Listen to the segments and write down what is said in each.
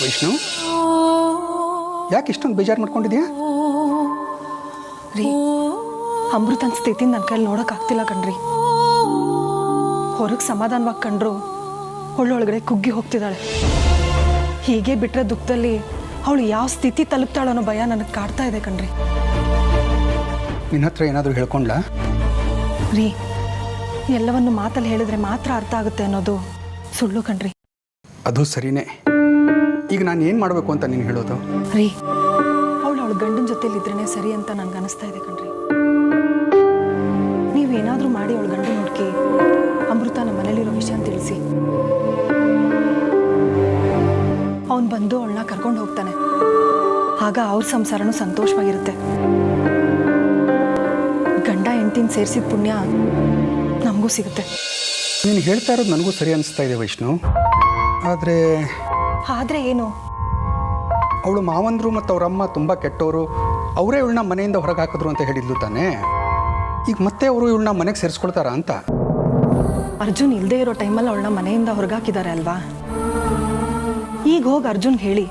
ವೈಷ್ಣು, ಯಾಕೆ ಇಷ್ಟೊಂದು ಬೇಜಾರು ಮಾಡ್ಕೊಂಡಿದ್ಯಾ? ರೀ, ಅಮೃತನ ಸ್ಥಿತಿ ನನ್ನ ಕೈಲಿ ನೋಡೋಕ್ಕಾಗ್ತಿಲ್ಲ ಕಣ್ರಿ. ಹೊರಗೆ ಸಮಾಧಾನವಾಗಿ ಕಂಡ್ರು ಒಳ್ಳೊಳಗಡೆ ಕುಗ್ಗಿ ಹೋಗ್ತಿದ್ದಾಳೆ. ಹೀಗೆ ಬಿಟ್ಟರೆ ದುಃಖದಲ್ಲಿ ಅವಳು ಯಾವ ಸ್ಥಿತಿ ತಲುಪ್ತಾಳೋ ಅನ್ನೋ ಭಯ ನನಗೆ ಕಾಡ್ತಾ ಇದೆ ಕಣ್ರಿ. ನಿನ್ನ ಹತ್ರ ಏನಾದರೂ ಹೇಳ್ಕೊಂಡ್ಲಾ? ರೀ, ಎಲ್ಲವನ್ನು ಮಾತಲ್ಲಿ ಹೇಳಿದ್ರೆ ಮಾತ್ರ ಅರ್ಥ ಆಗುತ್ತೆ ಅನ್ನೋದು ಸುಳ್ಳು ಕಣ್ರಿ. ಅದು ಸರಿನೇ. ಈಗ ನಾನು ಏನು ಮಾಡಬೇಕು ಅಂತ ನೀನು ಹೇಳೋದು? ರೀ, ಅವಳ ಗಂಡನ ಜೊತೆಲಿದ್ರೇ ಸರಿ ಅಂತ ನನಗೆ ಅನಿಸ್ತಾ ಇದೆ ಕಣ್ರಿ. ನೀವೇನಾದರೂ ಮಾಡಿ ಅವಳ ಗಂಡನ ಹುಡುಕಿ ಅಮೃತ ನಮ್ಮ ಮನೇಲಿರೋ ವಿಷಯ ತಿಳಿಸಿ. ಅವನು ಬಂದು ಅವಳನ್ನ ಕರ್ಕೊಂಡು ಹೋಗ್ತಾನೆ. ಆಗ ಅವ್ರ ಸಂಸಾರನೂ ಸಂತೋಷವಾಗಿರುತ್ತೆ. ಗಂಡ ಹೆಂಡತಿನ ಸೇರಿಸಿದ ಪುಣ್ಯ ನಮಗೂ ಸಿಗುತ್ತೆ. ನೀನು ಹೇಳ್ತಾ ಇರೋದು ನನಗೂ ಸರಿ ಅನಿಸ್ತಾ ಇದೆ ವೈಷ್ಣು. ಆದರೆ ಏನು? ಅವಳು ಮಾವಂದರು ಮತ್ತು ಅವರಮ್ಮ ತುಂಬ ಕೆಟ್ಟವರು, ಅವರೇ ಇವಳನ್ನ ಮನೆಯಿಂದ ಹೊರಗೆ ಹಾಕಿದ್ರು ಅಂತ ಹೇಳಿದ್ಲು ತಾನೇ. ಈಗ ಮತ್ತೆ ಅವರು ಇವಳನ್ನ ಮನೆಗೆ ಸೇರಿಸ್ಕೊಳ್ತಾರ ಅಂತ? ಅರ್ಜುನ್ ಇಲ್ಲದೆ ಇರೋ ಟೈಮಲ್ಲಿ ಅವಳನ್ನ ಮನೆಯಿಂದ ಹೊರಗಾಕಿದ್ದಾರೆ ಅಲ್ವಾ. ಈಗ ಹೋಗಿ ಅರ್ಜುನ್ಗೆ ಹೇಳಿ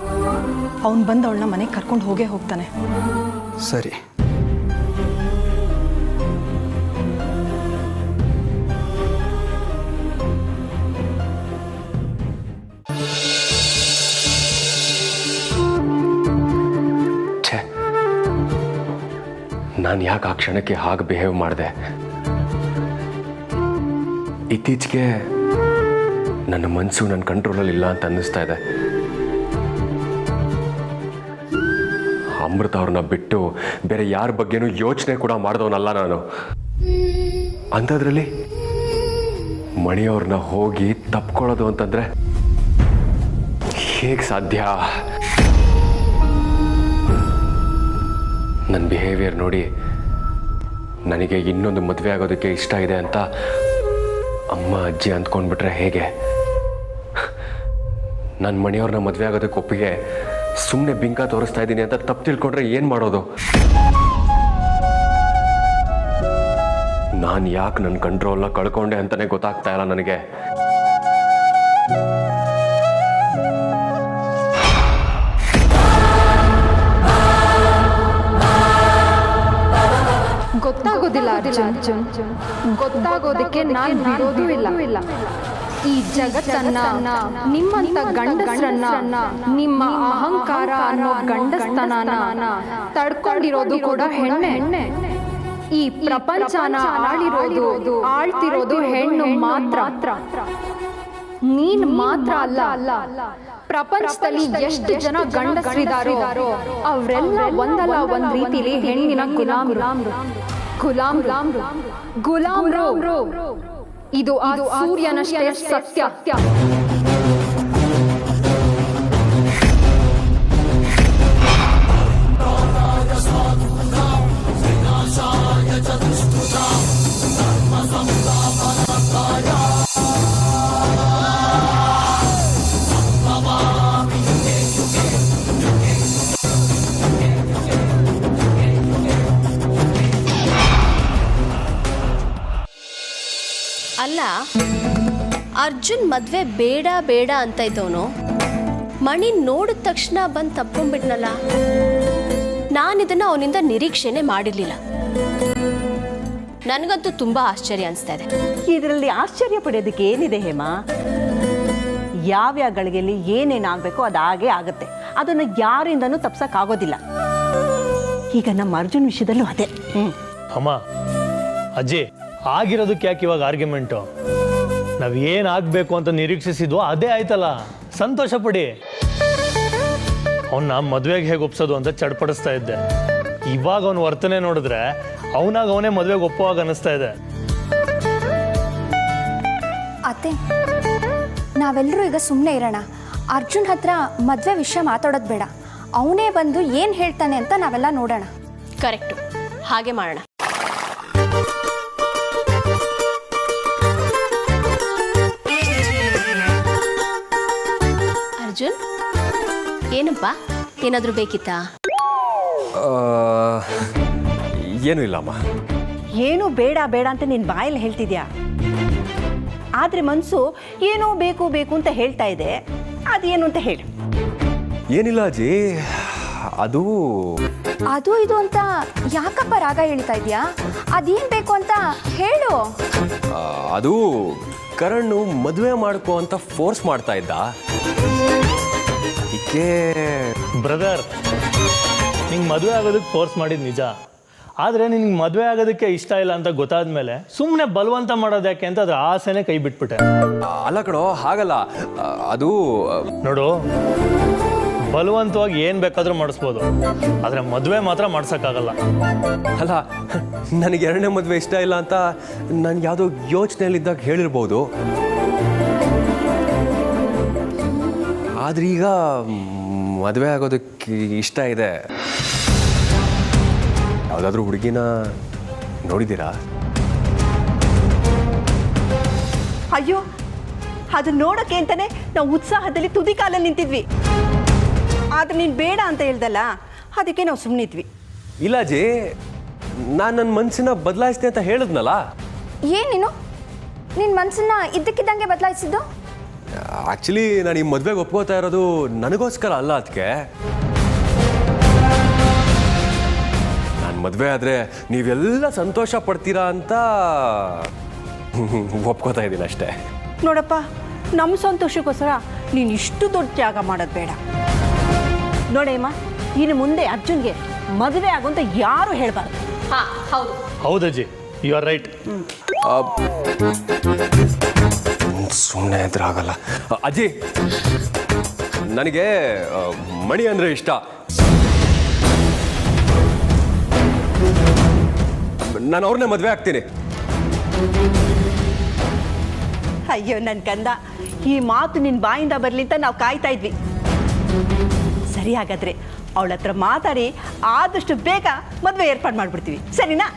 ಅವನು ಬಂದು ಅವಳನ್ನ ಮನೆಗೆ ಕರ್ಕೊಂಡು ಹೋಗೇ ಹೋಗ್ತಾನೆ. ಸರಿ. ನಾನು ಯಾಕೆ ಆ ಕ್ಷಣಕ್ಕೆ ಹಾಗೆ ಬಿಹೇವ್ ಮಾಡಿದೆ? ಇತ್ತೀಚೆಗೆ ನನ್ನ ಮನಸ್ಸು ನನ್ನ ಕಂಟ್ರೋಲಲ್ಲಿ ಇಲ್ಲ ಅಂತ ಅನ್ನಿಸ್ತಾ ಇದೆ. ಅಮೃತ ಅವ್ರನ್ನ ಬಿಟ್ಟು ಬೇರೆ ಯಾರ ಬಗ್ಗೆನೂ ಯೋಚನೆ ಕೂಡ ಮಾಡಿದವನಲ್ಲ ನಾನು. ಅಂಥದ್ರಲ್ಲಿ ಮಣಿಯವ್ರನ್ನ ಹೋಗಿ ತಪ್ಕೊಳ್ಳೋದು ಅಂತಂದ್ರೆ ಹೇಗೆ ಸಾಧ್ಯ? ನನ್ನ ಬಿಹೇವಿಯರ್ ನೋಡಿ ನನಗೆ ಇನ್ನೊಂದು ಮದುವೆ ಆಗೋದಕ್ಕೆ ಇಷ್ಟ ಇದೆ ಅಂತ ಅಮ್ಮ ಅಜ್ಜಿ ಅಂದ್ಕೊಂಡ್ಬಿಟ್ರೆ ಹೇಗೆ? ನನ್ನ ಮನೆಯವ್ರನ್ನ ಮದುವೆ ಆಗೋದಕ್ಕೆ ಒಪ್ಪಿಗೆ ಸುಮ್ಮನೆ ಬಿಂಕ ತೋರಿಸ್ತಾ ಇದ್ದೀನಿ ಅಂತ ತಪ್ಪು ತಿಳ್ಕೊಂಡ್ರೆ ಏನು ಮಾಡೋದು? ನಾನು ಯಾಕೆ ನನ್ನ ಕಂಟ್ರೋಲ್ನ ಕಳ್ಕೊಂಡೆ ಅಂತಲೇ ಗೊತ್ತಾಗ್ತಾ ಇಲ್ಲ ನನಗೆ. ಗೊತ್ತಾಗೋದಿಲ್ಲ ಅರ್ಜುನ್, ಗೊತ್ತಾಗೋದಕ್ಕೆ ನಾನು ಬಿಡೋದೂ ಇಲ್ಲ. ಈ ಜಗತ್ತನ್ನ, ನಿಮ್ಮಂತ ಗಂಡಸರನ್ನ, ನಿಮ್ಮ ಅಹಂಕಾರ ಅನ್ನೋ ಗಂಡಸ್ತನನ ತಡ್ಕೊಂಡಿರೋದು ಕೂಡ ಹೆಣ್ಣೆ. ಈ ಪ್ರಪಂಚನ ಆಳ್ತಿರೋದು ಹೆಣ್ಣು ಮಾತ್ರ. ನೀನ್ ಮಾತ್ರ ಅಲ್ಲ, ಪ್ರಪಂಚದಲ್ಲಿ ಎಷ್ಟು ಜನ ಗಂಡಸರಿದಾರೋ ಅವರೆಲ್ಲ ಒಂದಲ್ಲ ಒಂದ್ ರೀತಿಲಿ ಹೆಣ್ಣಿನ ಗುಲಾಮ್ರು. ಇದು ಆ ಸೂರ್ಯನಷ್ಟೇ ಸತ್ಯ. ಅಲ್ಲ, ಅರ್ಜುನ್ ಮದ್ವೆ ಬೇಡ ಬೇಡ ಅಂತ ಇದ್ದವನು ಮಣಿ ನೋಡಿದ ತಕ್ಷಣ ಬಂದು ತಪ್ಕೊಂಡ್ಬಿಟ್ನಲ್ಲ. ನಾನಿದನ್ನ ಅವನಿಂದ ನಿರೀಕ್ಷೆನೆ ಮಾಡಿರ್ಲಿಲ್ಲ. ನನಗಂತೂ ತುಂಬಾ ಆಶ್ಚರ್ಯ ಅನಿಸ್ತಾ ಇದೆ. ಇದರಲ್ಲಿ ಆಶ್ಚರ್ಯ ಪಡೆಯೋದಕ್ಕೆ ಏನಿದೆ ಹೇಮಾ? ಯಾವ್ಯಾವ ಗಳಿಗೆಯಲ್ಲಿ ಏನೇನಾಗಬೇಕೋ ಅದು ಹಾಗೇ ಆಗುತ್ತೆ. ಅದನ್ನು ಯಾರಿಂದನೂ ತಪ್ಸಕ್ಕಾಗೋದಿಲ್ಲ. ಈಗ ನಮ್ಮ ಅರ್ಜುನ್ ವಿಷಯದಲ್ಲೂ ಅದೇ. ಅಮ್ಮ, ಅಜ್ಜಿ, ಆಗಿರೋದಕ್ಕೆ ಯಾಕೆ ಇವಾಗ ಆರ್ಗ್ಯುಮೆಂಟು? ನಾವು ಏನಾಗಬೇಕು ಅಂತ ನಿರೀಕ್ಷಿಸಿದ್ವೋ ಅದೇ ಆಯ್ತಲ್ಲ, ಸಂತೋಷ ಪಡಿ. ಅವನ್ನ ಮದುವೆಗೆ ಹೇಗೆ ಒಪ್ಸೋದು ಅಂತ ಚಡ್ಪಡಿಸ್ತಾ ಇದ್ದೆ. ಇವಾಗ ಅವನ ವರ್ತನೆ ನೋಡಿದ್ರೆ ಅವನಾಗ ಅವನೇ ಮದುವೆಗೆ ಒಪ್ಪುವಾಗ ಅನ್ನಿಸ್ತಾ ಇದೆ. ಅತ್ತೆ, ನಾವೆಲ್ಲರೂ ಈಗ ಸುಮ್ಮನೆ ಇರೋಣ. ಅರ್ಜುನ್ ಹತ್ರ ಮದುವೆ ವಿಷಯ ಮಾತಾಡೋದು ಬೇಡ. ಅವನೇ ಬಂದು ಏನು ಹೇಳ್ತಾನೆ ಅಂತ ನಾವೆಲ್ಲ ನೋಡೋಣ. ಕರೆಕ್ಟು, ಹಾಗೆ ಮಾಡೋಣ. ಅರ್ಜುನ್, ಏನಪ್ಪ, ಏನಾದರೂ ಬೇಕಿತ್ತಾ? ಏನೂ ಇಲ್ಲಮ್ಮ. ಏನೂ ಬೇಡ ಬೇಡ ಅಂತ ನಿನ್ನ ಬಾಯಲ್ಲಿ ಹೇಳ್ತಿದ್ಯಾ, ಆದರೆ ಮನಸ್ಸು ಏನೋ ಬೇಕು ಬೇಕು ಅಂತ ಹೇಳ್ತಾ ಇದೆ. ಅದೇನು ಅಂತ ಹೇಳಿ. ಏನಿಲ್ಲ ಅಜ್ಜಿ, ಅದು ಅದು ಇದು ಅಂತ ಯಾಕಪ್ಪ ರಾಗ ಹೇಳ್ತಾ ಇದೆಯಾ? ಅದೇನು ಬೇಕು ಅಂತ ಹೇಳು. ಅದು ಕರಣ್ ಮದುವೆ ಮಾಡ್ಕೋ ಅಂತ ಫೋರ್ಸ್ ಮಾಡ್ತಾ ಇದ್ದ. ಬ್ರದರ್, ನಿಂಗೆ ಮದುವೆ ಆಗೋದಕ್ಕೆ ಫೋರ್ಸ್ ಮಾಡಿದ್ದು ನಿಜ. ಆದರೆ ನಿನ್ಗೆ ಮದುವೆ ಆಗೋದಕ್ಕೆ ಇಷ್ಟ ಇಲ್ಲ ಅಂತ ಗೊತ್ತಾದ ಮೇಲೆ ಸುಮ್ಮನೆ ಬಲವಂತ ಮಾಡೋದು ಯಾಕೆ ಅಂತ ಅದ್ರ ಆಸೆನೇ ಕೈ ಬಿಟ್ಬಿಟ್ಟೆ. ಅಲ್ಲ ಕಣೋ, ಹಾಗಲ್ಲ. ಅದು ನೋಡು, ಬಲವಂತವಾಗಿ ಏನು ಬೇಕಾದರೂ ಮಾಡಿಸ್ಬೋದು, ಆದರೆ ಮದುವೆ ಮಾತ್ರ ಮಾಡ್ಸೋಕ್ಕಾಗಲ್ಲ. ಅಲ್ಲ, ನನಗೆ ಎರಡನೇ ಮದುವೆ ಇಷ್ಟ ಇಲ್ಲ ಅಂತ ನನ್ಗೆ ಯಾವುದೋ ಯೋಚನೆಯಲ್ಲಿದ್ದಾಗ ಹೇಳಿರ್ಬೋದು. ಆದ್ರೆ ಈಗ ಮದುವೆ ಆಗೋದಕ್ಕೆ ಇಷ್ಟ ಇದೆ. ಯಾವುದಾದ್ರೂ ಹುಡುಗಿನ ನೋಡಿದ್ದೀರಾ? ಅಯ್ಯೋ, ಅದು ನೋಡೋಕ್ಕೆ ಅಂತಾನೆ ನಾವು ಉತ್ಸಾಹದಲ್ಲಿ ತುದಿ ಕಾಲಲ್ಲಿ ನಿಂತಿದ್ವಿ. ಆದ್ರೆ ನೀನು ಬೇಡ ಅಂತ ಹೇಳ್ದಲ್ಲ, ಅದಕ್ಕೆ ನಾವು ಸುಮ್ಮನಿದ್ವಿ. ಇಲ್ಲ ಜಿ, ನಾನು ನನ್ನ ಮನಸ್ಸನ್ನ ಬದಲಾಯಿಸ್ತೆ ಅಂತ ಹೇಳಿದ್ನಲ್ಲ. ಏನೇನು ನಿನ್ನ ಮನಸ್ಸನ್ನ ಇದ್ದಕ್ಕಿದ್ದಂಗೆ ಬದಲಾಯಿಸಿದ್ದು? ಆ್ಯಕ್ಚುಲಿ ನಾನು ಈ ಮದುವೆಗೆ ಒಪ್ಕೋತಾ ಇರೋದು ನನಗೋಸ್ಕರ ಅಲ್ಲ. ಅದಕ್ಕೆ ನಾನು ಮದುವೆ ಆದರೆ ನೀವೆಲ್ಲ ಸಂತೋಷ ಪಡ್ತೀರಾ ಅಂತ ಒಪ್ಕೋತಾ ಇದ್ದೀನಿ ಅಷ್ಟೇ. ನೋಡಪ್ಪ, ನಮ್ಮ ಸಂತೋಷಕ್ಕೋಸ್ಕರ ನೀನು ಇಷ್ಟು ದೊಡ್ಡ ತ್ಯಾಗ ಮಾಡೋದು ಬೇಡ. ನೋಡೇಮ್ಮ, ಇನ್ನು ಮುಂದೆ ಅರ್ಜುನ್ಗೆ ಮದುವೆ ಆಗುವಂತ ಯಾರು ಹೇಳ್ಬಾರ್ದು. ಹಾಂ, ಹೌದು. ಹೌದಜ್ಜಿ, ಯು ಆರ್ ರೈಟ್. ಸುಮ್ಮನೆ ಇದ್ರೆ ಆಗಲ್ಲ. ಅಜ್ಜಿ, ನನಗೆ ಮಣಿ ಅಂದರೆ ಇಷ್ಟ. ನಾನು ಅವ್ರನ್ನೇ ಮದುವೆ ಆಗ್ತೀನಿ. ಅಯ್ಯೋ ನನ್ನ ಕಂದ, ಈ ಮಾತು ನಿನ್ನ ಬಾಯಿಂದ ಬರಲಿ ಅಂತ ನಾವು ಕಾಯ್ತಾ ಇದ್ವಿ. ಸರಿ, ಹಾಗಾದ್ರೆ ಅವಳ ಹತ್ರ ಮಾತಾಡಿ ಆದಷ್ಟು ಬೇಗ ಮದುವೆ ಏರ್ಪಾಡು ಮಾಡಿಬಿಡ್ತೀವಿ, ಸರಿನಾ?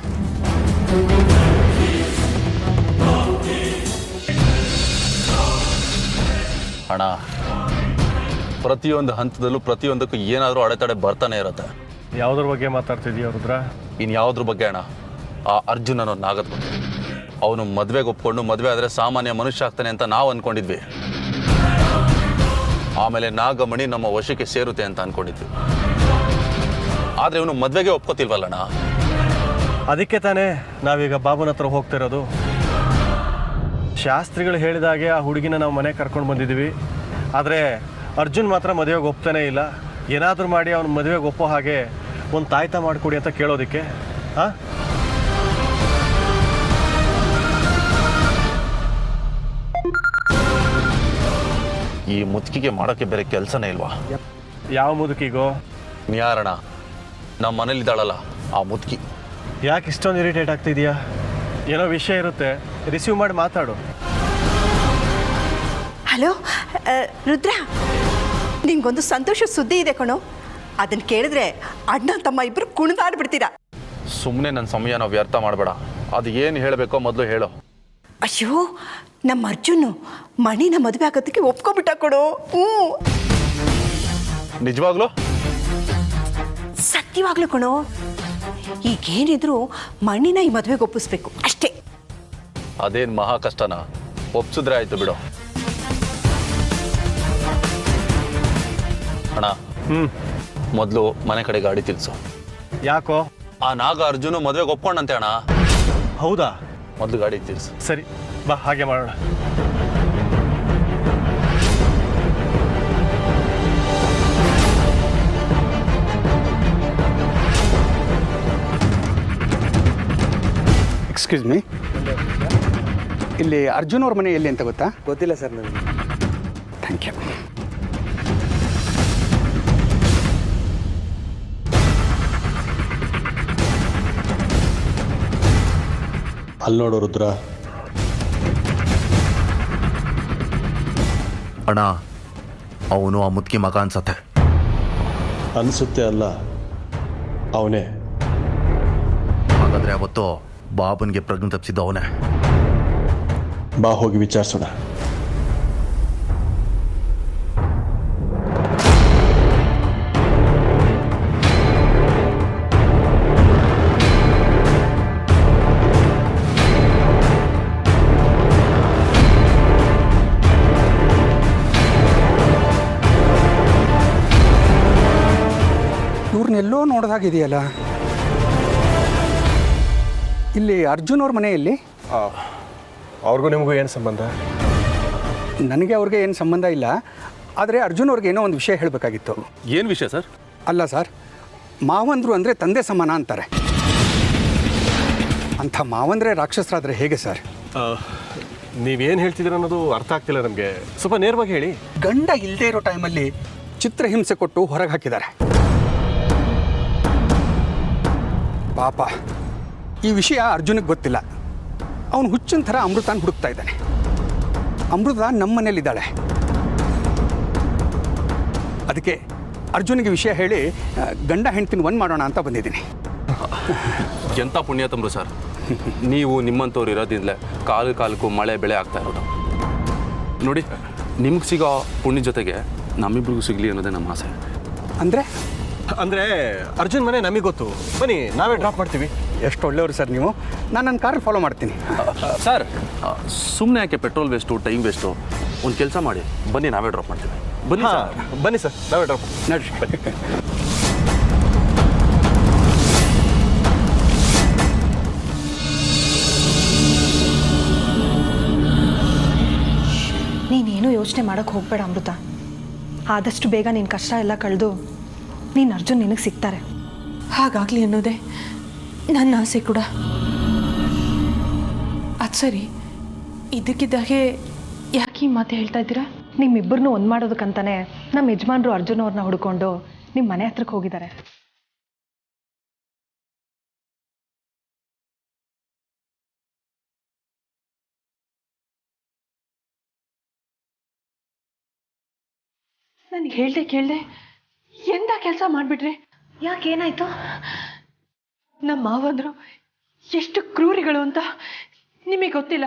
ಅಣ್ಣ, ಪ್ರತಿಯೊಂದು ಹಂತದಲ್ಲೂ ಪ್ರತಿಯೊಂದಕ್ಕೂ ಏನಾದರೂ ಅಡೆತಡೆ ಬರ್ತಾನೆ ಇರುತ್ತೆ. ಯಾವುದ್ರ ಬಗ್ಗೆ ಮಾತಾಡ್ತಿದೀಯ ರುದ್ರ? ಇನ್ಯಾವುದ್ರ ಬಗ್ಗೆ ಅಣ್ಣ? ಆ ಅರ್ಜುನ್ ಅನ್ನೋ ನಾಗದ ಬಗ್ಗೆ. ಅವನು ಮದುವೆಗೆ ಒಪ್ಕೊಂಡು ಮದುವೆ ಆದರೆ ಸಾಮಾನ್ಯ ಮನುಷ್ಯ ಆಗ್ತಾನೆ ಅಂತ ನಾವು ಅಂದ್ಕೊಂಡಿದ್ವಿ. ಆಮೇಲೆ ನಾಗಮಣಿ ನಮ್ಮ ವಶಕ್ಕೆ ಸೇರುತ್ತೆ ಅಂತ ಅಂದ್ಕೊಂಡಿದ್ವಿ. ಆದರೆ ಇವನು ಮದುವೆಗೆ ಒಪ್ಕೋತಿಲ್ವಲ್ಲಣ್ಣ. ಅದಕ್ಕೆ ತಾನೇ ನಾವೀಗ ಬಾಬುನ ಹತ್ರ ಹೋಗ್ತಿರೋದು. ಶಾಸ್ತ್ರಿಗಳು ಹೇಳಿದಾಗೆ ಆ ಹುಡುಗಿನ ನಾವು ಮನೆಗೆ ಕರ್ಕೊಂಡು ಬಂದಿದ್ದೀವಿ. ಆದರೆ ಅರ್ಜುನ್ ಮಾತ್ರ ಮದುವೆಗೆ ಒಪ್ತಾನೇ ಇಲ್ಲ. ಏನಾದರೂ ಮಾಡಿ ಅವ್ನ ಮದುವೆಗೆ ಒಪ್ಪೋ ಹಾಗೆ ಒಂದು ತಾಯ್ತ ಮಾಡಿಕೊಡಿ ಅಂತ ಕೇಳೋದಕ್ಕೆ. ಹಾಂ, ಈ ಮುದುಕಿಗೆ ಮಾಡೋಕ್ಕೆ ಬೇರೆ ಕೆಲಸನೇ ಇಲ್ವಾ? ಯಾವ ಮುದುಕಿಗೋ? ಯಾರಣ್ಣ? ನಮ್ಮ ಮನೇಲಿದ್ದಾಳಲ್ಲ ಆ ಮುದುಕಿ. ಯಾಕೆ ಇಷ್ಟೊಂದು ಇರಿಟೇಟ್ ಆಗ್ತಿದೆಯಾ? ಏನೋ ವಿಷಯ ಇರುತ್ತೆ, ರಿಸೀವ್ ಮಾಡಿ ಮಾತಾಡು. ಹಲೋ ರುದ್ರ, ನಿಂಗೊಂದು ಸಂತೋಷ ಸುದ್ದಿ ಇದೆ ಕಣೋ. ಅದನ್ನು ಕೇಳಿದ್ರೆ ಅಣ್ಣ ತಮ್ಮ ಇಬ್ಬರು ಕುಣಿದಾಡ್ಬಿಡ್ತೀರಾ. ಸುಮ್ಮನೆ ನನ್ನ ಸಮಯ ನಾವು ವ್ಯರ್ಥ ಮಾಡಬೇಡ. ಅದು ಏನು ಹೇಳಬೇಕೋ ಮೊದಲು ಹೇಳೋ. ಅಯ್ಯೋ, ನಮ್ಮ ಅರ್ಜುನು ಮಣಿನ ಮದುವೆ ಆಗೋದಕ್ಕೆ ಒಪ್ಕೊಬಿಟ್ಟ ಕೊಡು. ನಿಜವಾಗ್ಲೂ? ಸತ್ಯವಾಗ್ಲೂ ಕಣೋ. ಈಗೇನಿದ್ರು ಮಣ್ಣಿನ ಈ ಮದುವೆಗೆ ಒಪ್ಪಿಸ್ಬೇಕು ಅಷ್ಟೇ. ಅದೇನು ಮಹಾ ಕಷ್ಟನಾ? ಒಪ್ಸಿದ್ರೆ ಆಯ್ತು ಬಿಡು. ಅಣ್ಣ, ಮೊದಲು ಮನೆ ಕಡೆ ಗಾಡಿ ತಿಳ್ಸು. ಯಾಕೋ? ಆ ನಾಗ ಅರ್ಜುನು ಮದುವೆಗೆ ಒಪ್ಕೊಂಡಂತೆ ಅಣ್ಣ. ಹೌದಾ? ಮೊದಲು ಗಾಡಿ ತಿಳ್ಸು. ಸರಿ ಬಾ, ಹಾಗೆ ಮಾಡೋಣ. ಎಕ್ಸ್ಕ್ಯೂಸ್ ಮೀ, ಇಲ್ಲಿ ಅರ್ಜುನ್ ಅವ್ರ ಮನೆ ಎಲ್ಲಿ ಅಂತ ಗೊತ್ತಾ? ಗೊತ್ತಿಲ್ಲ ಸರ್ ನನಗೆ. Thank you. ಅಲ್ಲಿ ನೋಡು ರುದ್ರ. ಅಣ್ಣ, ಅವನು ಆ ಮುದುಕಿ ಮಗ ಅನ್ಸತ್ತೆ. ಅನಿಸುತ್ತೆ ಅಲ್ಲ, ಅವನೇ. ಹಾಗಾದ್ರೆ ಅವತ್ತು ಬಾಬನ್ಗೆ ಪ್ರಜ್ಞೆ ತಪ್ಪಿಸಿದ್ದು ಅವನೇ. ಬಾ, ಹೋಗಿ ವಿಚಾರಿಸೋಣ. ಇವತ್ತನ್ನ ಎಲ್ಲೋ ನೋಡ್ದಾಗಿದೆಯಲ್ಲ. ಇಲ್ಲಿ ಅರ್ಜುನ್ ಅವ್ರ ಮನೆಯಲ್ಲಿ ಅವ್ರಿಗೂ ನಿಮಗೂ ಏನು ಸಂಬಂಧ? ನನಗೆ ಅವ್ರಿಗೆ ಏನು ಸಂಬಂಧ ಇಲ್ಲ. ಆದರೆ ಅರ್ಜುನ್ ಅವ್ರಿಗೆ ಏನೋ ಒಂದು ವಿಷಯ ಹೇಳಬೇಕಾಗಿತ್ತು. ಏನು ವಿಷಯ ಸರ್? ಅಲ್ಲ ಸರ್, ಮಾವಂದರು ಅಂದರೆ ತಂದೆ ಸಮಾನ ಅಂತಾರೆ. ಅಂಥ ಮಾವಂದರೆ ರಾಕ್ಷಸರಾದರೆ ಹೇಗೆ ಸರ್? ನೀವೇನು ಹೇಳ್ತಿದ್ದೀರ ಅನ್ನೋದು ಅರ್ಥ ಆಗ್ತಿಲ್ಲ ನಮಗೆ. ಸ್ವಲ್ಪ ನೇರವಾಗಿ ಹೇಳಿ. ಗಂಡ ಇಲ್ಲದೆ ಇರೋ ಟೈಮಲ್ಲಿ ಚಿತ್ರಹಿಂಸೆ ಕೊಟ್ಟು ಹೊರಗೆ ಹಾಕಿದ್ದಾರೆ. ಪಾಪ ಈ ವಿಷಯ ಅರ್ಜುನಿಗೆ ಗೊತ್ತಿಲ್ಲ. ಅವನು ಹುಚ್ಚಿನ ಥರ ಅಮೃತಾನ ಹುಡುಕ್ತಾ ಇದ್ದಾನೆ. ಅಮೃತ ನಮ್ಮ ಮನೇಲಿದ್ದಾಳೆ. ಅದಕ್ಕೆ ಅರ್ಜುನಿಗೆ ವಿಷಯ ಹೇಳಿ ಗಂಡ ಹೆಂಡ್ತಿನ ಒಂದು ಮಾಡೋಣ ಅಂತ ಬಂದಿದ್ದೀನಿ. ಎಂಥ ಪುಣ್ಯಾತಮ್ರು ಸರ್, ನೀವು ನಿಮ್ಮಂಥವ್ರು ಇರೋದ್ರಿಂದಲೇ ಕಾಲಕ್ಕೂ ಮಳೆ ಬೆಳೆ ಆಗ್ತಾ ಇರೋದು. ನೋಡಿ, ನಿಮ್ಗೆ ಸಿಗೋ ಪುಣ್ಯ ಜೊತೆಗೆ ನಮ್ಮಿಬ್ರಿಗೂ ಸಿಗಲಿ ಅನ್ನೋದೇ ನಮ್ಮ ಆಸೆ. ಅಂದರೆ ಅರ್ಜುನ್ ಮನೆ ನಮಗೆ ಗೊತ್ತು. ಬನ್ನಿ, ನಾವೇ ಡ್ರಾಪ್ ಮಾಡ್ತೀವಿ. ಎಷ್ಟು ಒಳ್ಳೆಯವರು ಸರ್ ನೀವು. ನಾನು ನನ್ನ ಕಾರಲ್ಲಿ ಫಾಲೋ ಮಾಡ್ತೀನಿ. ಸರ್, ಸುಮ್ಮನೆ ಯಾಕೆ ಪೆಟ್ರೋಲ್ ವೇಸ್ಟು, ಟೈಮ್ ವೇಸ್ಟು? ಒಂದು ಕೆಲಸ ಮಾಡಿ, ಬನ್ನಿ, ನಾವೇ ಡ್ರಾಪ್ ಮಾಡ್ತೀವಿ. ಬನ್ನಿ ಬನ್ನಿ ಸರ್, ನಾವೇ ಡ್ರಾಪ್ ನಡ್ರಿ. ಬನ್ನಿ. ನೀನೇನು ಯೋಚನೆ ಮಾಡೋಕ್ಕೆ ಹೋಗಬೇಡ ಅಮೃತ. ಆದಷ್ಟು ಬೇಗ ನಿನ್ನ ಕಷ್ಟ ಎಲ್ಲ ಕಳೆದು ನೀನು ಅರ್ಜುನ್ ನಿನಗೆ ಸಿಗ್ತಾರೆ. ಹಾಗಾಗಲಿ ಅನ್ನೋದೇ ನನ್ನ ಆಸೆ ಕೂಡ. ಅದು ಸರಿ, ಇದಕ್ಕಿದ್ದಾಗೆ ಯಾಕೆ ಈ ಮಾತು ಹೇಳ್ತಾ ಇದ್ದೀರಾ? ನಿಮ್ಮಿಬ್ಬರನ್ನೂ ಒಂದು ಮಾಡೋದಕ್ಕಂತಾನೆ ನಮ್ಮ ಯಜಮಾನ್ರು ಅರ್ಜುನ್ ಅವ್ರನ್ನ ಹುಡ್ಕೊಂಡು ನಿಮ್ಮ ಮನೆ ಹತ್ರಕ್ಕೆ ಹೋಗಿದ್ದಾರೆ. ನನಗೆ ಹೇಳ್ದೆ ಕೇಳ್ದೆ ಎಂಥ ಕೆಲಸ ಮಾಡಿಬಿಟ್ರಿ? ಯಾಕೇನಾಯ್ತು? ನಮ್ಮ ಮಾವಂದರು ಎಷ್ಟು ಕ್ರೂರಿಗಳು ಅಂತ ನಿಮಗೆ ಗೊತ್ತಿಲ್ಲ.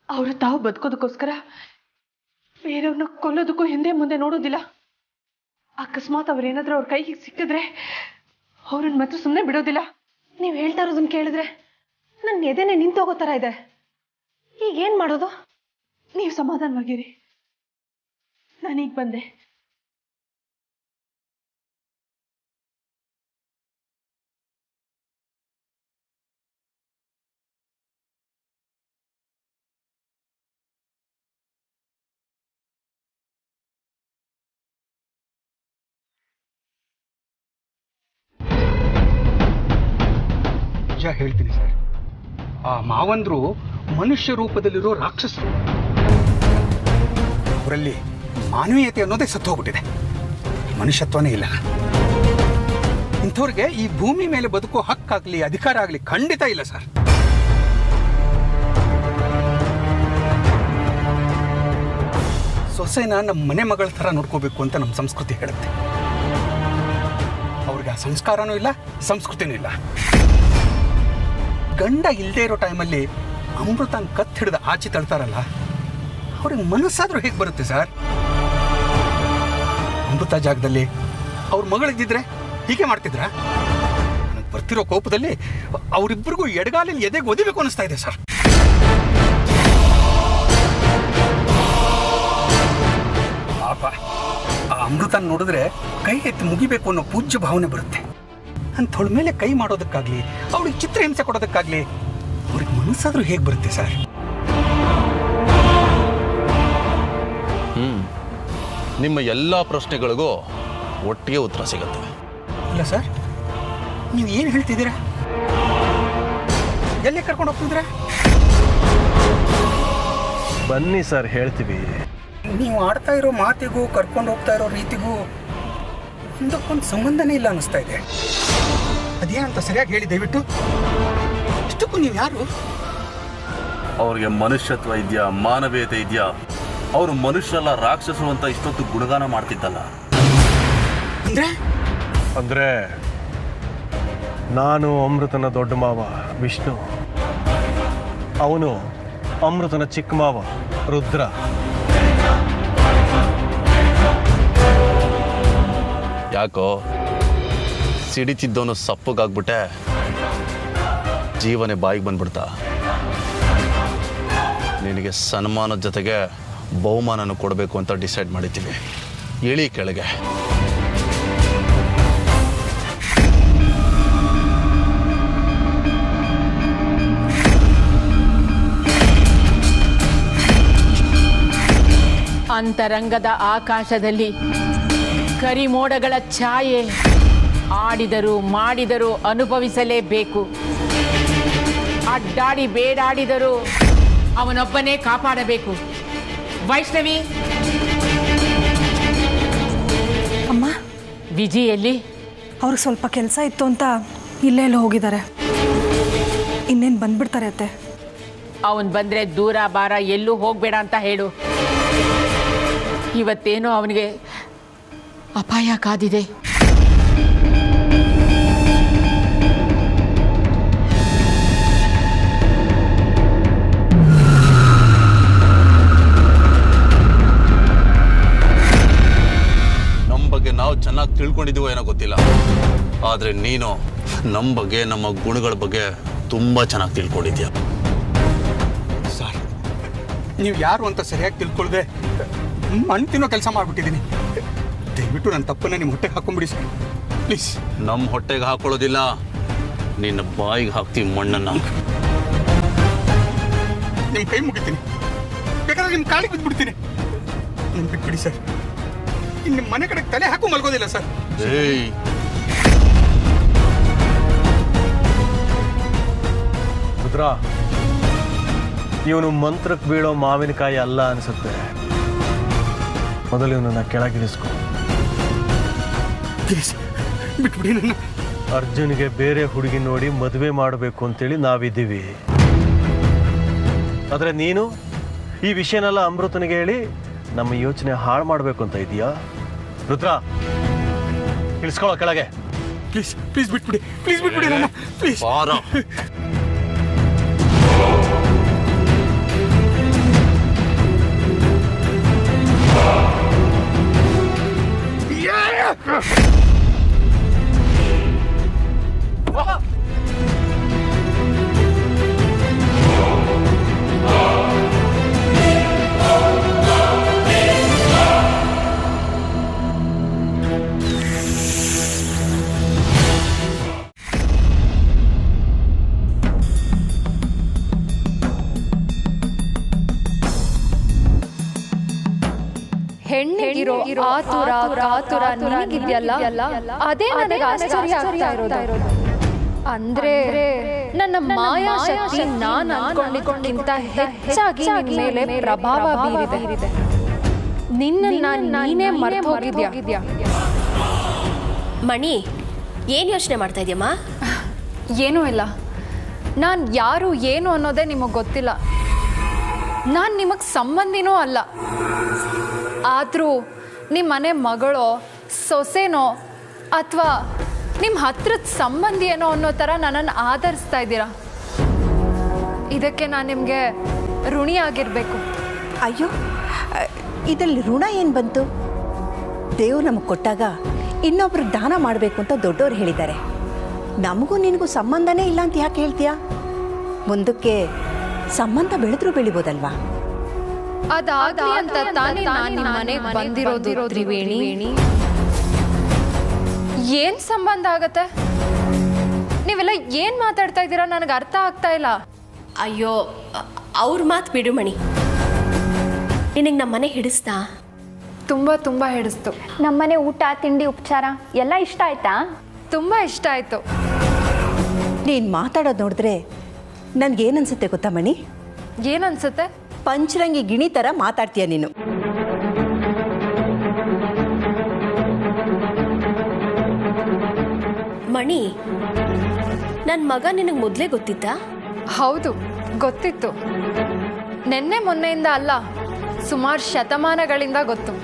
ಅವರು ತಾವು ಬದುಕೋದಕ್ಕೋಸ್ಕರ ಬೇರೆಯವ್ರನ್ನ ಕೊಲ್ಲೋದಕ್ಕೂ ಹಿಂದೆ ಮುಂದೆ ನೋಡೋದಿಲ್ಲ. ಅಕಸ್ಮಾತ್ ಅವ್ರೇನಾದ್ರೂ ಅವ್ರ ಕೈಗೆ ಸಿಕ್ಕಿದ್ರೆ ಅವ್ರನ್ನ ಮಾತ್ರ ಸುಮ್ಮನೆ ಬಿಡೋದಿಲ್ಲ. ನೀವು ಹೇಳ್ತಾ ಇರೋದನ್ನ ಕೇಳಿದ್ರೆ ನನ್ನ ಎದೆನೆ ನಿಂತೋಗೋ ಥರ ಇದೆ. ಈಗೇನು ಮಾಡೋದು? ನೀವು ಸಮಾಧಾನವಾಗಿರಿ, ನಾನೀಗ ಬಂದೆ. ನಿಜ ಹೇಳ್ತೀನಿ ಸರ್, ಆ ಮಾವಂದ್ರು ಮನುಷ್ಯ ರೂಪದಲ್ಲಿರೋ ರಾಕ್ಷಸರು. ಅವರಲ್ಲಿ ಮಾನವೀಯತೆ ಅನ್ನೋದೇ ಸತ್ತು ಹೋಗ್ಬಿಟ್ಟಿದೆ. ಮನುಷ್ಯತ್ವನೇ ಇಲ್ಲ. ಇಂಥವ್ರಿಗೆ ಈ ಭೂಮಿ ಮೇಲೆ ಬದುಕೋ ಹಕ್ಕಾಗ್ಲಿ ಅಧಿಕಾರ ಆಗಲಿ ಖಂಡಿತ ಇಲ್ಲ ಸರ್. ಸೊಸೆನ ನಮ್ಮ ಮನೆ ಮಗಳ ಥರ ನೋಡ್ಕೋಬೇಕು ಅಂತ ನಮ್ಮ ಸಂಸ್ಕೃತಿ ಹೇಳುತ್ತೆ. ಅವ್ರಿಗೆ ಆ ಸಂಸ್ಕಾರನೂ ಇಲ್ಲ, ಸಂಸ್ಕೃತಿನೂ ಇಲ್ಲ. ಗಂಡ ಇಲ್ಲದೆ ಇರೋ ಟೈಮಲ್ಲಿ ಅಮೃತನ ಕತ್ತು ಹಿಡಿದು ಆಚೆ ತಳ್ತಾರಲ್ಲ, ಅವ್ರಿಗೆ ಮನಸ್ಸಾದ್ರೂ ಹೇಗೆ ಬರುತ್ತೆ ಸರ್? ಅಮೃತ ಜಾಗದಲ್ಲಿ ಅವ್ರ ಮಗಳಿದ್ದಿದ್ರೆ ಹೀಗೆ ಮಾಡ್ತಿದ್ರ? ನನಗೆ ಬರ್ತಿರೋ ಕೋಪದಲ್ಲಿ ಅವರಿಬ್ಬರಿಗೂ ಎಡಗಾಲಲ್ಲಿ ಎದೆಗೆ ಒದಿಬೇಕು ಅನಿಸ್ತಾ ಇದೆ ಸರ್. ಪಾಪ ಆ ಅಮೃತನ ನೋಡಿದ್ರೆ ಕೈ ಎತ್ತಿ ಮುಗಿಬೇಕು ಅನ್ನೋ ಪೂಜ್ಯ ಭಾವನೆ ಬರುತ್ತೆ. ಅಂಥವಳ ಮೇಲೆ ಕೈ ಮಾಡೋದಕ್ಕಾಗ್ಲಿ, ಅವಳಿಗೆ ಚಿತ್ರಹಿಂಸೆ ಕೊಡೋದಕ್ಕಾಗ್ಲಿ ಅವ್ರಿಗೆ ಮನಸ್ಸಾದ್ರೂ ಹೇಗೆ ಬರುತ್ತೆ ಸರ್? ನಿಮ್ಮ ಎಲ್ಲ ಪ್ರಶ್ನೆಗಳಿಗೂ ಒಟ್ಟಿಗೆ ಉತ್ತರ ಸಿಗುತ್ತೆ. ಇಲ್ಲ ಸರ್, ನೀವು ಏನು ಹೇಳ್ತಿದ್ದೀರಾ? ಎಲ್ಲಿ ಕರ್ಕೊಂಡು ಹೋಗ್ತಿದ್ದೀರಾ? ಬನ್ನಿ ಸರ್, ಹೇಳ್ತೀವಿ. ನೀವು ಆಡ್ತಾ ಇರೋ ಮಾತಿಗೂ ಕರ್ಕೊಂಡು ಹೋಗ್ತಾ ಇರೋ ರೀತಿಗೂ ಒಂದಕ್ಕೊಂದು ಸಂಬಂಧನೇ ಇಲ್ಲ ಅನ್ನಿಸ್ತಾ ಇದೆ. ಅದೇನಂತ ಸರಿಯಾಗಿ ಹೇಳಿ ದಯವಿಟ್ಟು. ಇಷ್ಟಕ್ಕೂ ನೀವು ಯಾರು? ಅವ್ರಿಗೆ ಮನುಷ್ಯತ್ವ ಇದೆಯಾ, ಮಾನವೀಯತೆ ಇದೆಯಾ? ಅವರು ಮನುಷ್ಯರಲ್ಲ ರಾಕ್ಷಸರು ಅಂತ ಇಷ್ಟೊತ್ತು ಗುಣಗಾನ ಮಾಡ್ತಿದ್ದಲ್ಲ. ಅಂದ್ರೆ ನಾನು ಅಮೃತನ ದೊಡ್ಡ ಮಾವ ವಿಷ್ಣು, ಅವನು ಅಮೃತನ ಚಿಕ್ಕ ಮಾವ ರುದ್ರ. ಯಾಕೋ ಸಿಡಿತಿದ್ದವನು ಸಪ್ಪಗಾಗ್ಬಿಟ್ಟೆ, ಜೀವನೇ ಬಾಯಿಗೆ ಬಂದ್ಬಿಡ್ತಾ? ನಿನಗೆ ಸನ್ಮಾನದ ಜೊತೆಗೆ ಬಹುಮಾನನ ಕೊಡಬೇಕು ಅಂತ ಡಿಸೈಡ್ ಮಾಡಿದ್ದೀವಿ. ಇಳಿ ಕೆಳಗೆ. ಅಂತರಂಗದ ಆಕಾಶದಲ್ಲಿ ಕರಿಮೋಡಗಳ ಛಾಯೆ. ಆಡಿದರೂ ಮಾಡಿದರೂ ಅನುಭವಿಸಲೇಬೇಕು. ಅಡ್ಡಾಡಿ ಬೇಡಾಡಿದರೂ ಅವನೊಬ್ಬನೇ ಕಾಪಾಡಬೇಕು. ವೈಷ್ಣವಿ, ಅಮ್ಮ, ವಿಜಿಯಲ್ಲಿ ಅವ್ರಿಗೆ ಸ್ವಲ್ಪ ಕೆಲಸ ಇತ್ತು ಅಂತ ಇಲ್ಲೇ ಎಲ್ಲೋ ಹೋಗಿದ್ದಾರೆ. ಇನ್ನೇನು ಬಂದ್ಬಿಡ್ತಾರೆ ಅತ್ತೆ. ಅವನು ಬಂದರೆ ದೂರ ಬಾರ ಎಲ್ಲೂ ಹೋಗಬೇಡ ಅಂತ ಹೇಳು. ಇವತ್ತೇನೋ ಅವನಿಗೆ ಅಪಾಯ ಕಾದಿದೆ. ನಮ್ಮ ಬಗ್ಗೆ ನಾವು ಚೆನ್ನಾಗಿ ತಿಳ್ಕೊಂಡಿದ್ದೀವೋ ಏನೋ ಗೊತ್ತಿಲ್ಲ, ಆದರೆ ನೀನು ನಮ್ಮ ಬಗ್ಗೆ, ನಮ್ಮ ಗುಣಗಳ ಬಗ್ಗೆ ತುಂಬ ಚೆನ್ನಾಗಿ ತಿಳ್ಕೊಂಡಿದ್ಯಾ. ಸರ್, ನೀವು ಯಾರು ಅಂತ ಸರಿಯಾಗಿ ತಿಳ್ಕೊಳ್ದೆ ಮಣ್ಣು ತಿನ್ನೋ ಕೆಲಸ ಮಾಡಿಬಿಟ್ಟಿದ್ದೀನಿ. ದಯವಿಟ್ಟು ನನ್ನ ತಪ್ಪನ್ನ ನಿಮ್ಮ ಹೊಟ್ಟೆಗೆ ಹಾಕೊಂಡ್ಬಿಡಿ ಸರ್, ಪ್ಲೀಸ್. ನಮ್ಮ ಹೊಟ್ಟೆಗೆ ಹಾಕೊಳ್ಳೋದಿಲ್ಲ, ನಿನ್ನ ಬಾಯಿಗೆ ಹಾಕ್ತೀವಿ ಮಣ್ಣನ್ನು. ನಿಮ್ಮ ಕೈ ಮುಗಿತೀನಿ, ಬೇಕಾದ್ರೆ ನಿಮ್ಮ ಕಾಲಿಗೆ ಬಿದ್ದುಬಿಡ್ತೀನಿ. ನನ್ನ ಬಿಟ್ಬಿಡಿ ಸರ್. ಇನ್ನು ನಿಮ್ಮ ಮನೆ ಕಡೆ ತಲೆ ಹಾಕು ಮಲ್ಗೋದಿಲ್ಲ ಸರ್. ಏಯ್, ರುದ್ರ, ಇವನು ಮಂತ್ರಕ್ಕೆ ಬೀಳೋ ಮಾವಿನಕಾಯಿ ಅಲ್ಲ ಅನಿಸುತ್ತೆ. ಮೊದಲು ಇವನನ್ನ ಕೆಳಗಿಳಿಸ್ಕೊ. ಬಿಟ್ಬಿಡಿ ನನ್ನ. ಅರ್ಜುನ್ಗೆ ಬೇರೆ ಹುಡುಗಿ ನೋಡಿ ಮದುವೆ ಮಾಡಬೇಕು ಅಂತೇಳಿ ನಾವಿದ್ದೀವಿ. ಆದರೆ ನೀನು ಈ ವಿಷಯನೆಲ್ಲ ಅಮೃತನಿಗೆ ಹೇಳಿ ನಮ್ಮ ಯೋಚನೆ ಹಾಳು ಮಾಡಬೇಕು ಅಂತ ಇದೆಯಾ? ರುದ್ರ, ಇಳಿಸ್ಕೊಳ್ಳೋ ಕೆಳಗೆ. ಪ್ಲೀಸ್ ಪ್ಲೀಸ್ ಬಿಟ್ಬಿಡಿ, ಪ್ಲೀಸ್ ಬಿಟ್ಬಿಡಿ ನನ್ನ, ಪ್ಲೀಸ್. ಹೆಣ್ಣಿಗಿರೋ ಆತುರ ಕಾತುರ ನಿನಗಿದೆಯಲ್ಲ, ಅದೇ ನನಗೆ ಆಶ್ಚರ್ಯ ಆಗ್ತಾ ಇರೋದು. ಅಂದ್ರೆ ನನ್ನ ಮಾಯಾಶಕ್ತಿ ನಾನು ಅನ್ಕೊಂಡಿದ್ದಕ್ಕಿಂತ ಹೆಚ್ಚಾಗಿ ನಿನ್ನ ಮೇಲೆ ಪ್ರಭಾವ ಬೀರಿದೆ. ನಿನ್ನನ್ನ ನೀನೇ ಮರೆತು ಹೋಗಿದ್ಯಾ. ಮಣಿ, ಏನು ಯೋಚನೆ ಮಾಡ್ತಾ ಇದೆಯಮ್ಮ? ಏನೂ ಇಲ್ಲ. ನಾನು ಯಾರು ಏನು ಅನ್ನೋದೇ ನಿಮಗೆ ಗೊತ್ತಿಲ್ಲ. ನಾನು ನಿಮಗೆ ಸಂಬಂಧಿನೂ ಅಲ್ಲ. ಆದರೂ ನಿಮ್ಮ ಮನೆ ಮಗಳೋ ಸೊಸೆನೋ ಅಥವಾ ನಿಮ್ಮ ಹತ್ರದ ಸಂಬಂಧಿ ಏನೋ ಅನ್ನೋ ಥರ ನನ್ನನ್ನು ಆಧರಿಸ್ತಾ ಇದ್ದೀರಾ. ಇದಕ್ಕೆ ನಾನು ನಿಮಗೆ ಋಣಿಯಾಗಿರಬೇಕು. ಅಯ್ಯೋ, ಇದರಲ್ಲಿ ಋಣ ಏನು ಬಂತು? ದೇವ್ರು ನಮಗೆ ಕೊಟ್ಟಾಗ ಇನ್ನೊಬ್ರಿಗೆ ದಾನ ಮಾಡಬೇಕು ಅಂತ ದೊಡ್ಡವ್ರು ಹೇಳಿದ್ದಾರೆ. ನಮಗೂ ನಿನಗೂ ಸಂಬಂಧನೇ ಇಲ್ಲ ಅಂತ ಯಾಕೆ ಹೇಳ್ತೀಯಾ? ಮುಂದಕ್ಕೆ ಸಂಬಂಧ ಬೆಳೆದ್ರೂ ಬೆಳಿಬೋದಲ್ವಾ? ಅದಾಗಲಿ ಅಂತ ತಾನೇ ನಾನು ನಿಮ್ಮ ಮನೆಗೆ ಬಂದಿರೋದು ತ್ರಿವೇಣಿ. ಏನು ಸಂಬಂಧ ಆಗತ್ತೆ? ನೀವೆಲ್ಲ ಏನು ಮಾತಾಡ್ತಾ ಇದ್ದೀರಾ? ನನಗೆ ಅರ್ಥ ಆಗ್ತಾ ಇಲ್ಲ. ಅಯ್ಯೋ, ಅವ್ರ ಮಾತು ಬಿಡು ಮಣಿ. ನಿನಗೆ ನಮ್ಮ ಮನೆ ಹಿಡಿಸ್ತಾ? ತುಂಬ ಹಿಡಿಸ್ತು. ನಮ್ಮನೆ ಊಟ ತಿಂಡಿ ಉಪಚಾರ ಎಲ್ಲ ಇಷ್ಟ ಆಯ್ತಾ? ತುಂಬ ಇಷ್ಟ ಆಯಿತು. ನೀನು ಮಾತಾಡೋದು ನೋಡಿದ್ರೆ ನನಗೇನನ್ಸುತ್ತೆ ಗೊತ್ತಾ ಮಣಿ? ಏನನ್ಸುತ್ತೆ? ಪಂಚರಂಗಿ ಗಿಣಿ ಥರ ಮಾತಾಡ್ತೀಯ ನೀನು. ಮಣಿ, ನನ್ನ ಮಗ ನಿನಗೆ ಮೊದಲೇ ಗೊತ್ತಿತ್ತಾ? ಹೌದು, ಗೊತ್ತಿತ್ತು. ನೆನ್ನೆ ಮೊನ್ನೆಯಿಂದ ಅಲ್ಲ, ಸುಮಾರು ಶತಮಾನಗಳಿಂದ ಗೊತ್ತು.